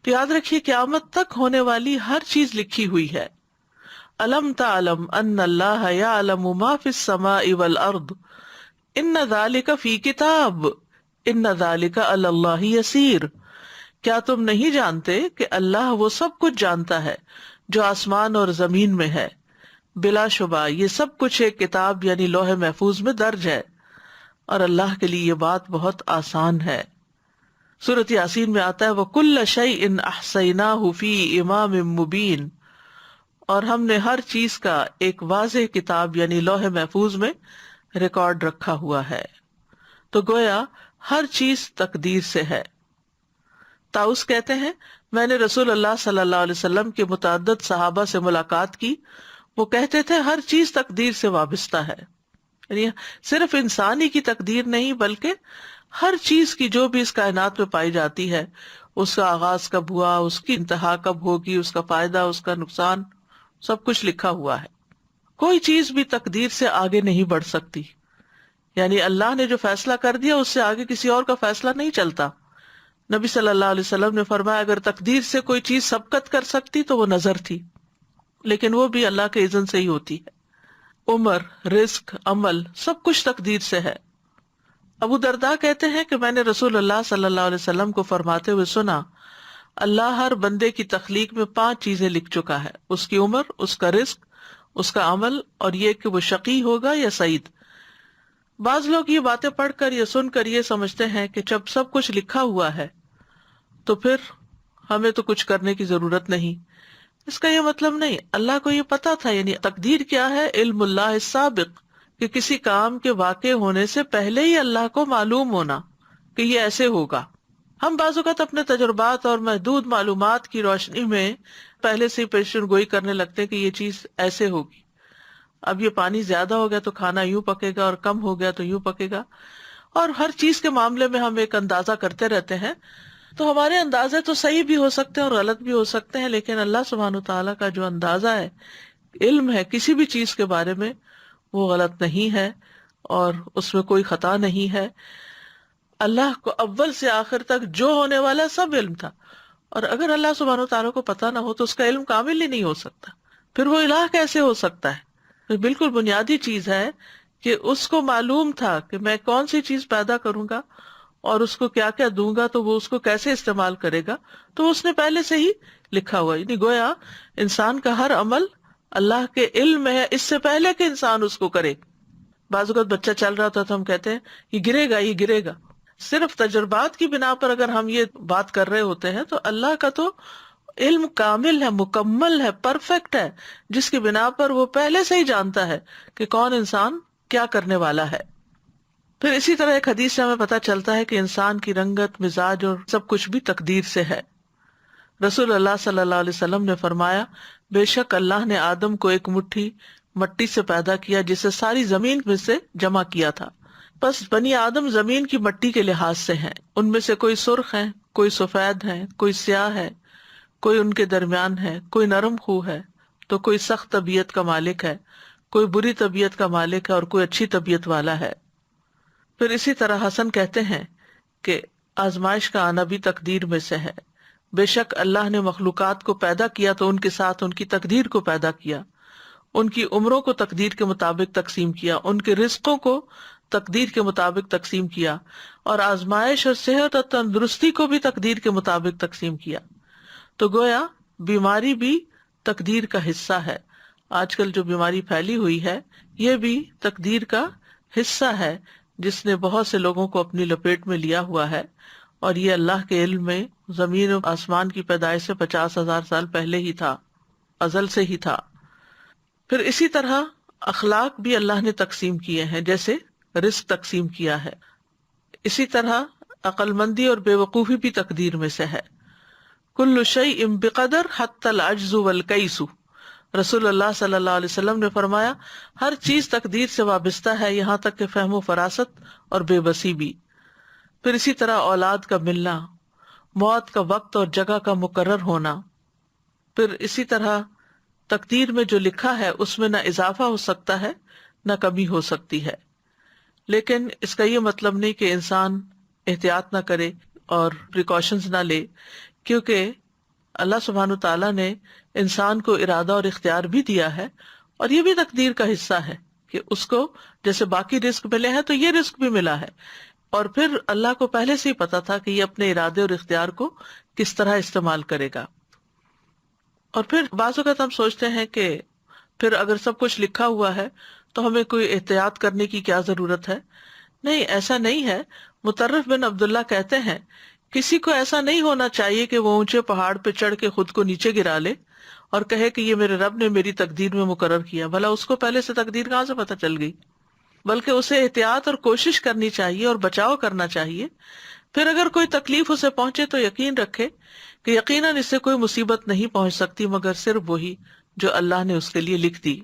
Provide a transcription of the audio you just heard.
تو یاد رکھیے قیامت تک ہونے والی ہر چیز لکھی ہوئی ہے. الم تعلم ان اللہ یعلم ما فی السماء والارض ان ذلک فی کتاب ان ذلک علی اللہ یسیر. کیا تم نہیں جانتے کہ اللہ وہ سب کچھ جانتا ہے جو آسمان اور زمین میں ہے، بلا شبہ یہ سب کچھ ایک کتاب یعنی لوح محفوظ میں درج ہے، اور اللہ کے لیے یہ بات بہت آسان ہے. سورۃ یاسین میں آتا ہے وَكُلَّ شَيْءٍ أَحْصَيْنَاهُ فِي إِمَامٍ مُبِينٍ، اور ہم نے ہر چیز کا ایک واضح کتاب یعنی لوح محفوظ میں ریکارڈ رکھا ہوا ہے. تو گویا ہر چیز تقدیر سے ہے. طاؤس کہتے ہیں میں نے رسول اللہ صلی اللہ علیہ وسلم کے متعدد صحابہ سے ملاقات کی، وہ کہتے تھے ہر چیز تقدیر سے وابستہ ہے. یعنی صرف انسانی کی تقدیر نہیں بلکہ ہر چیز کی جو بھی اس کائنات میں پائی جاتی ہے، اس کا آغاز کب ہوا، اس کی انتہا کب ہوگی، اس کا فائدہ، اس کا نقصان، سب کچھ لکھا ہوا ہے. کوئی چیز بھی تقدیر سے آگے نہیں بڑھ سکتی. یعنی اللہ نے جو فیصلہ کر دیا اس سے آگے کسی اور کا فیصلہ نہیں چلتا. نبی صلی اللہ علیہ وسلم نے فرمایا اگر تقدیر سے کوئی چیز سبقت کر سکتی تو وہ نظر تھی، لیکن وہ بھی اللہ کے اذن سے ہی ہوتی ہے. عمر، رزق، عمل سب کچھ تقدیر سے ہے. ابو درداء کہتے ہیں کہ میں نے رسول اللہ صلی اللہ علیہ وسلم کو فرماتے ہوئے سنا اللہ ہر بندے کی تخلیق میں 5 چیزیں لکھ چکا ہے، اس کی عمر، اس کا رزق، اس کا عمل، اور یہ کہ وہ شقی ہوگا یا سعید. بعض لوگ یہ باتیں پڑھ کر یا سن کر یہ سمجھتے ہیں کہ جب سب کچھ لکھا ہوا ہے تو پھر ہمیں تو کچھ کرنے کی ضرورت نہیں. اس کا یہ مطلب نہیں. اللہ کو یہ پتا تھا. یعنی تقدیر کیا ہے؟ علم اللہ السابق، کہ کسی کام کے واقع ہونے سے پہلے ہی اللہ کو معلوم ہونا کہ یہ ایسے ہوگا. ہم بعض اوقات اپنے تجربات اور محدود معلومات کی روشنی میں پہلے سے پیشن گوئی کرنے لگتے ہیں کہ یہ چیز ایسے ہوگی. اب یہ پانی زیادہ ہو گیا تو کھانا یوں پکے گا، اور کم ہو گیا تو یوں پکے گا. اور ہر چیز کے معاملے میں ہم ایک اندازہ کرتے رہتے ہیں. تو ہمارے اندازے تو صحیح بھی ہو سکتے ہیں اور غلط بھی ہو سکتے ہیں، لیکن اللہ سبحانہ تعالیٰ کا جو اندازہ ہے، علم ہے کسی بھی چیز کے بارے میں، وہ غلط نہیں ہے اور اس میں کوئی خطا نہیں ہے. اللہ کو اول سے آخر تک جو ہونے والا سب علم تھا، اور اگر اللہ سبحانہ تعالیٰ کو پتا نہ ہو تو اس کا علم کامل ہی نہیں ہو سکتا. پھر وہ الہ کیسے ہو سکتا ہے؟ تو بالکل بنیادی چیز ہے کہ اس کو معلوم تھا کہ میں کون سی چیز پیدا کروں گا اور اس کو کیا کیا دوں گا تو وہ اس کو کیسے استعمال کرے گا، تو اس نے پہلے سے ہی لکھا ہوا. یعنی گویا انسان کا ہر عمل اللہ کے علم میں ہے اس سے پہلے کہ انسان اس کو کرے. بعض اوقات بچہ چل رہا ہوتا تو ہم کہتے ہیں یہ گرے گا، یہ گرے گا. صرف تجربات کی بنا پر اگر ہم یہ بات کر رہے ہوتے ہیں تو اللہ کا تو علم کامل ہے، مکمل ہے، پرفیکٹ ہے، جس کی بنا پر وہ پہلے سے ہی جانتا ہے کہ کون انسان کیا کرنے والا ہے. پھر اسی طرح ایک حدیث سے ہمیں پتہ چلتا ہے کہ انسان کی رنگت، مزاج اور سب کچھ بھی تقدیر سے ہے. رسول اللہ صلی اللہ علیہ وسلم نے فرمایا بے شک اللہ نے آدم کو ایک مٹھی مٹی سے پیدا کیا جسے ساری زمین میں سے جمع کیا تھا. بس بنی آدم زمین کی مٹی کے لحاظ سے ہیں، ان میں سے کوئی سرخ ہیں، کوئی سفید ہیں، کوئی سیاہ ہے، کوئی ان کے درمیان ہے، کوئی نرم خو ہے تو کوئی سخت طبیعت کا مالک ہے، کوئی بری طبیعت کا مالک ہے اور کوئی اچھی طبیعت والا ہے. پھر اسی طرح حسن کہتے ہیں کہ آزمائش کا آنا بھی تقدیر میں سے ہے. بے شک اللہ نے مخلوقات کو پیدا کیا تو ان کے ساتھ ان کی تقدیر کو پیدا کیا، ان کی عمروں کو تقدیر کے مطابق تقسیم کیا، ان کے رزقوں کو تقدیر کے مطابق تقسیم کیا، اور آزمائش اور صحت اور تندرستی کو بھی تقدیر کے مطابق تقسیم کیا. تو گویا بیماری بھی تقدیر کا حصہ ہے. آج کل جو بیماری پھیلی ہوئی ہے یہ بھی تقدیر کا حصہ ہے جس نے بہت سے لوگوں کو اپنی لپیٹ میں لیا ہوا ہے، اور یہ اللہ کے علم میں زمین و آسمان کی پیدائش سے 50,000 سال پہلے ہی تھا، ازل سے ہی تھا. پھر اسی طرح اخلاق بھی اللہ نے تقسیم کیے ہیں، جیسے رزق تقسیم کیا ہے. اسی طرح عقل مندی اور بے وقوفی بھی تقدیر میں سے ہے. کل شیء بقدر حتی العجز والکیس. رسول اللہ صلی اللہ علیہ وسلم نے فرمایا ہر چیز تقدیر سے وابستہ ہے، یہاں تک کہ فہم و فراست اور بے بسی بھی. پھر اسی طرح اولاد کا ملنا، موت کا وقت اور جگہ کا مقرر ہونا. پھر اسی طرح تقدیر میں جو لکھا ہے اس میں نہ اضافہ ہو سکتا ہے نہ کمی ہو سکتی ہے. لیکن اس کا یہ مطلب نہیں کہ انسان احتیاط نہ کرے اور پریکاشنز نہ لے، کیونکہ اللہ سبحانہ تعالیٰ نے انسان کو ارادہ اور اختیار بھی دیا ہے، اور یہ بھی تقدیر کا حصہ ہے کہ اس کو جیسے باقی رزق ملے ہیں تو یہ رزق بھی ملا ہے، اور پھر اللہ کو پہلے سے ہی پتا تھا کہ یہ اپنے ارادے اور اختیار کو کس طرح استعمال کرے گا۔ اور پھر بعض اوقات ہم سوچتے ہیں کہ پھر اگر سب کچھ لکھا ہوا ہے تو ہمیں کوئی احتیاط کرنے کی کیا ضرورت ہے؟ نہیں، ایسا نہیں ہے۔ مطرف بن عبداللہ کہتے ہیں کسی کو ایسا نہیں ہونا چاہیے کہ وہ اونچے پہاڑ پہ چڑھ کے خود کو نیچے گرا لے اور کہے کہ یہ میرے رب نے میری تقدیر میں مقرر کیا، بھلا اس کو پہلے سے تقدیر کہاں سے پتہ چل گئی؟ بلکہ اسے احتیاط اور کوشش کرنی چاہیے اور بچاؤ کرنا چاہیے۔ پھر اگر کوئی تکلیف اسے پہنچے تو یقین رکھے کہ یقیناً اس سے کوئی مصیبت نہیں پہنچ سکتی مگر صرف وہی جو اللہ نے اس کے لیے لکھ دی۔